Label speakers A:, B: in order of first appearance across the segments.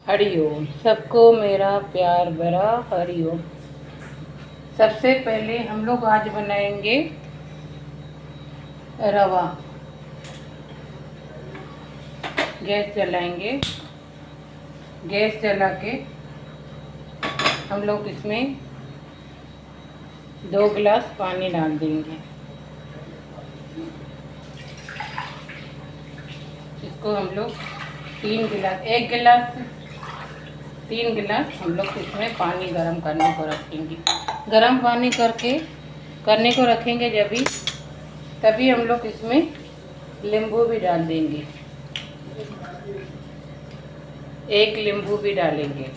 A: हरिओम। सबको मेरा प्यार भरा हरिओम। सबसे पहले हम लोग आज बनाएंगे रवा। गैस जलाएंगे। गैस जला के हम लोग इसमें 2 गिलास पानी डाल देंगे। इसको हम लोग 3 गिलास 1 गिलास 3 गिलास हम लोग इसमें पानी गर्म करने को रखेंगे। गर्म पानी करने को रखेंगे तभी हम लोग इसमें नींबू भी डाल देंगे। 1 नींबू भी डालेंगे।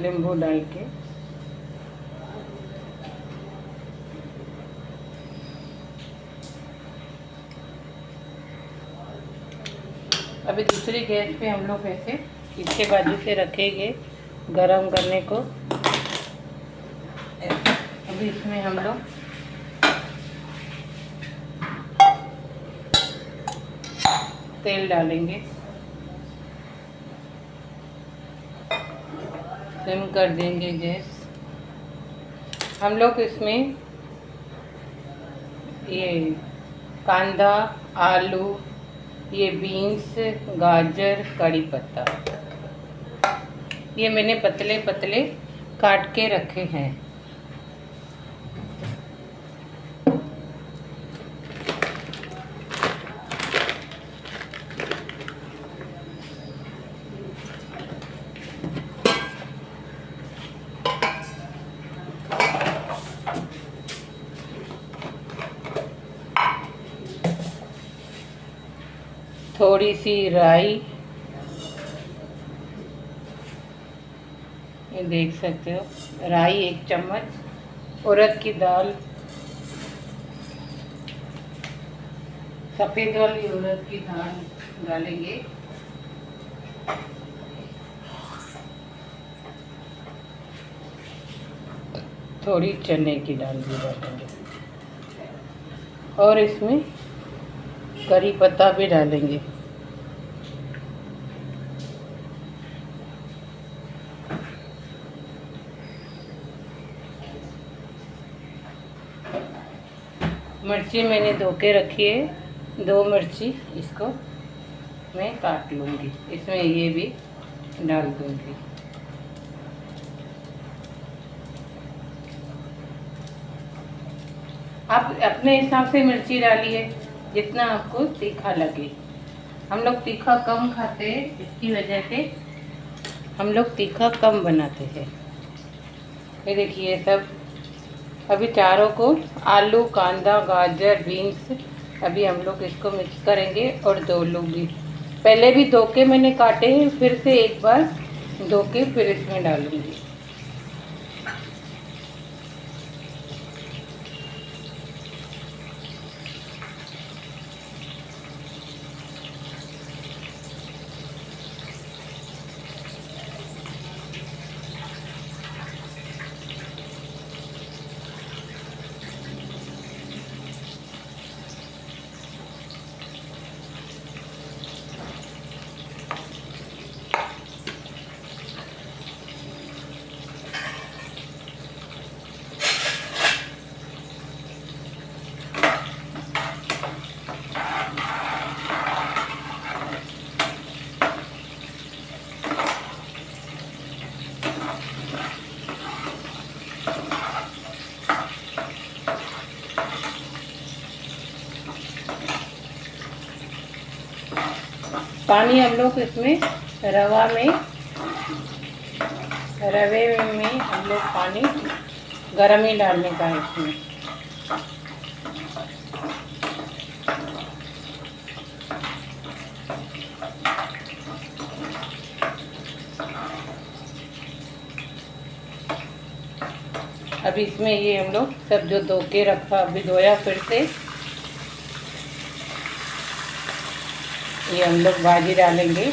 A: नींबू डाल के अभी दूसरी गैस पे हम लोग ऐसे पीछे बाजू से रखेंगे गरम करने को। अभी इसमें हम लोग तेल डालेंगे। सिम कर देंगे गैस। हम लोग इसमें ये कांदा, आलू, ये बीन्स, गाजर, कड़ी पत्ता ये मैंने पतले पतले काट के रखे हैं। थोड़ी सी राई, ये देख सकते हो, राई 1 चम्मच, उड़द की दाल, सफ़ेद वाली उड़द की दाल डालेंगे। थोड़ी चने की दाल भी डालेंगे और इसमें करी पत्ता भी डालेंगे। मिर्ची मैंने धो के रखी है, 2 मिर्ची, इसको मैं काट लूँगी। इसमें ये भी डाल दूँगी। आप अपने हिसाब से मिर्ची डालिए जितना आपको तीखा लगे। हम लोग तीखा कम खाते हैं, इसकी वजह से हम लोग तीखा कम बनाते हैं। ये देखिए सब अभी चारों को, आलू, कांदा, गाजर, बीन्स, अभी हम लोग इसको मिक्स करेंगे और धो लूँगी। पहले भी धो के मैंने काटे हैं, फिर से एक बार धो के फिर इसमें डालूँगी। पानी हम लोग इसमें रवे में हम लोग पानी गरम ही डालने का है इसमें। अब इसमें ये हम लोग सब जो धो के रखा, अभी धोया फिर से, ये हम लोग भाजी डालेंगे।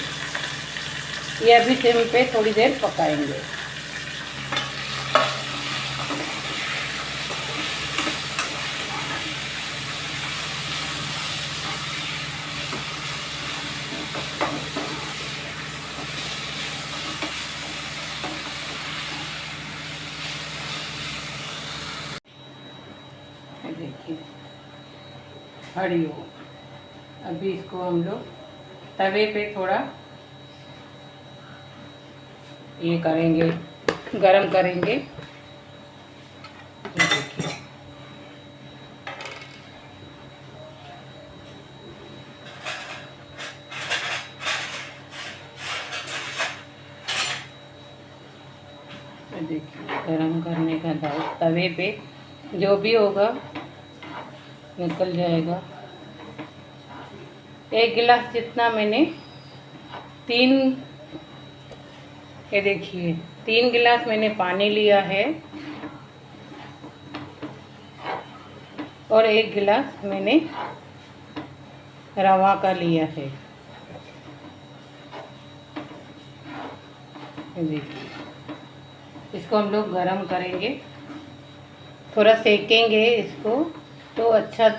A: ये अभी सिम पे थोड़ी देर पकाएंगे। देखिए हरिओम। अभी इसको हम लोग तवे पे थोड़ा ये करेंगे, गरम करेंगे। देखिए देखिए गरम करने का दाव तवे पे जो भी होगा निकल जाएगा। 1 गिलास जितना मैंने तीन, ये देखिए 3 गिलास मैंने पानी लिया है और 1 गिलास मैंने रवा का लिया है। देखिए इसको हम लोग गरम करेंगे, थोड़ा सेकेंगे इसको तो अच्छा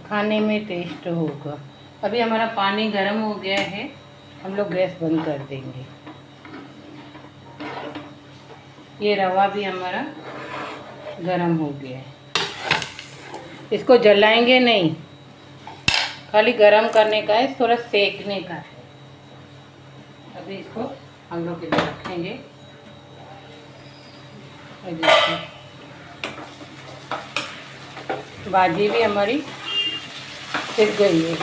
A: खाने में टेस्ट होगा। अभी हमारा पानी गर्म हो गया है, हम लोग गैस बंद कर देंगे। ये रवा भी हमारा गरम हो गया है। इसको जलाएंगे नहीं, खाली गरम करने का है, थोड़ा सेकने का है। अभी इसको हम लोग इधर रखेंगे। भाजी भी हमारी सिक गई है।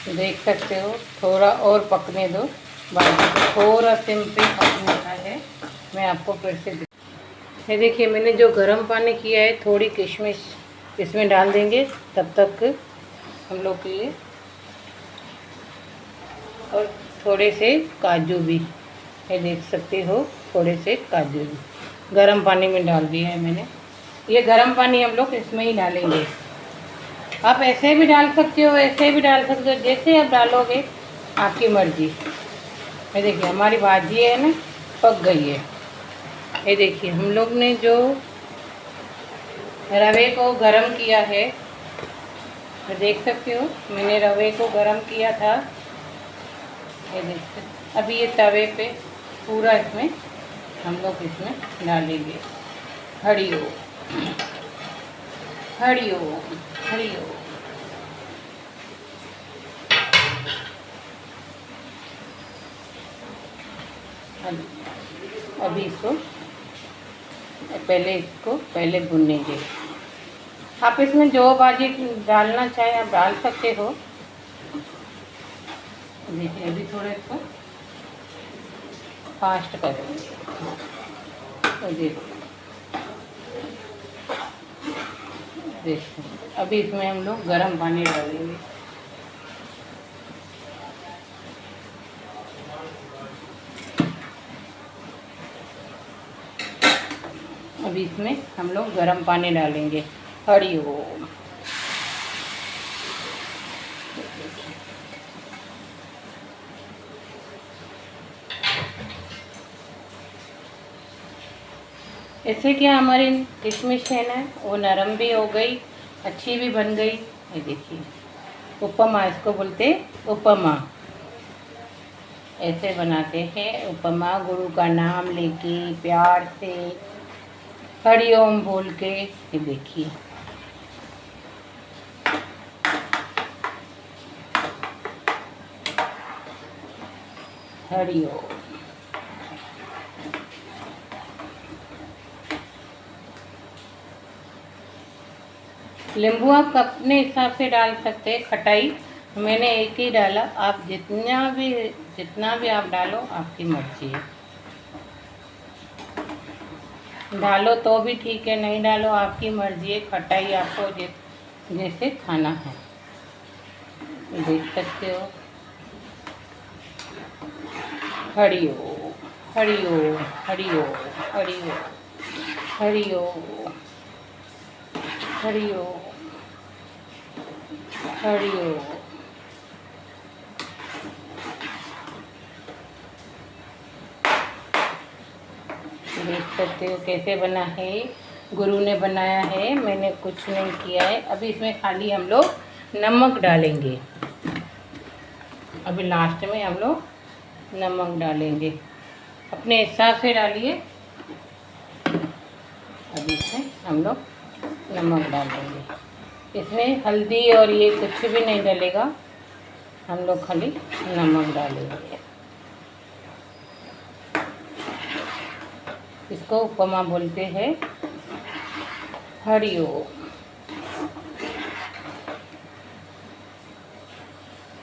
A: देख सकते हो, थोड़ा और पकने दो। भाजी को थोड़ा सिम पे पकने का है। मैं आपको फिर से ये देखिए मैंने जो गर्म पानी किया है, थोड़ी किशमिश इसमें डाल देंगे तब तक हम लोग के लिए, और थोड़े से काजू भी, ये देख सकते हो थोड़े से काजू भी गर्म पानी में डाल दिया है मैंने। ये गर्म पानी हम लोग इसमें ही डालेंगे। आप ऐसे भी डाल सकते हो, ऐसे भी डाल सकते हो, जैसे आप डालोगे आपकी मर्जी। ये देखिए हमारी भाजी है ना, पक गई है। ये देखिए हम लोग ने जो रवे को गरम किया है, देख सकते हो मैंने रवे को गरम किया था। ये देख सकते, अभी ये तवे पे पूरा इसमें हम लोग इसमें डालेंगे। हरिओम हरिओम हरिओम। अभी इसको पहले भुनेंगे। आप इसमें जो भाजी डालना चाहे आप डाल सकते हो। देखिए अभी थोड़ा इसको फास्ट करेंगे। तो देखिए अभी इसमें हम लोग गर्म पानी डालेंगे। अभी इसमें हम लोग गर्म पानी डालेंगे। हरिओम। इससे क्या हमारी किशमिश है ना, वो नरम भी हो गई, अच्छी भी बन गई। ये देखिए उपमा इसको बोलते, उपमा ऐसे बनाते हैं। उपमा गुरु का नाम लेके प्यार से हरिओम बोल के। ये देखिए हरिओम। नींबू आप अपने हिसाब से डाल सकते हैं, खटाई मैंने एक ही डाला। आप जितना भी आप डालो आपकी मर्जी है। डालो तो भी ठीक है, नहीं डालो आपकी मर्जी है। खटाई आपको जैसे खाना है देख सकते हो। हरिओम हरिओम हरिओम हरिओम हरिओम। हरिओम हरिओम। देख सकते हो कैसे बना है, गुरु ने बनाया है, मैंने कुछ नहीं किया है। अभी इसमें खाली हम लोग नमक डालेंगे। अभी लास्ट में हम लोग नमक डालेंगे, अपने हिसाब से डालिए। अभी इसमें हम लोग नमक डालेंगे। इसमें हल्दी और ये कुछ भी नहीं डलेगा, हम लोग खाली नमक डालेंगे। इसको उपमा बोलते हैं। हरिओम।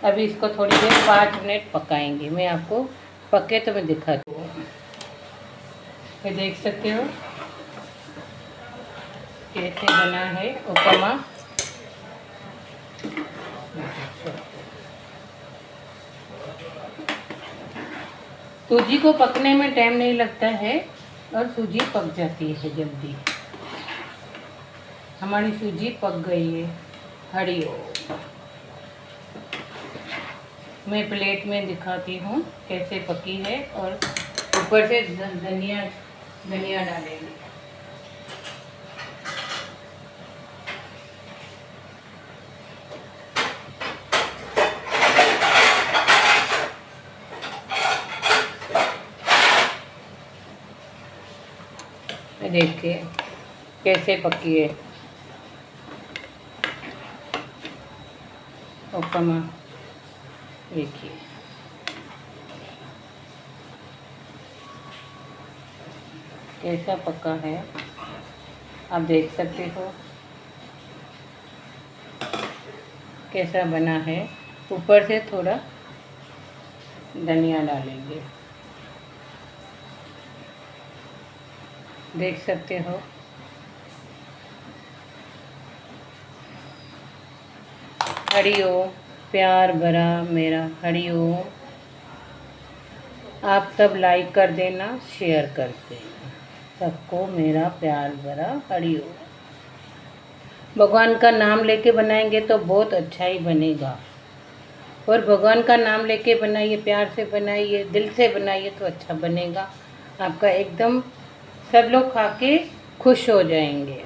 A: अभी इसको थोड़ी देर 5 मिनट पकाएंगे। मैं आपको पके तो मैं दिखाती हूँ। ये देख सकते हो कैसे बना है उपमा। सूजी को पकने में टाइम नहीं लगता है और सूजी पक जाती है जल्दी। हमारी सूजी पक गई है। हरिओम। मैं प्लेट में दिखाती हूँ कैसे पकी है और ऊपर से धनिया डालेंगे। देखिए कैसे पकी है उपमा। देखिए कैसा पका है, आप देख सकते हो कैसा बना है। ऊपर से थोड़ा धनिया डालेंगे। देख सकते हो हरिओम। प्यार भरा मेरा हरिओम। आप सब लाइक कर देना, शेयर कर देना। सबको मेरा प्यार भरा हरिओम। भगवान का नाम लेके बनाएंगे तो बहुत अच्छा ही बनेगा। और भगवान का नाम लेके बनाइए, प्यार से बनाइए, दिल से बनाइए तो अच्छा बनेगा आपका। एकदम सब लोग खा के खुश हो जाएंगे।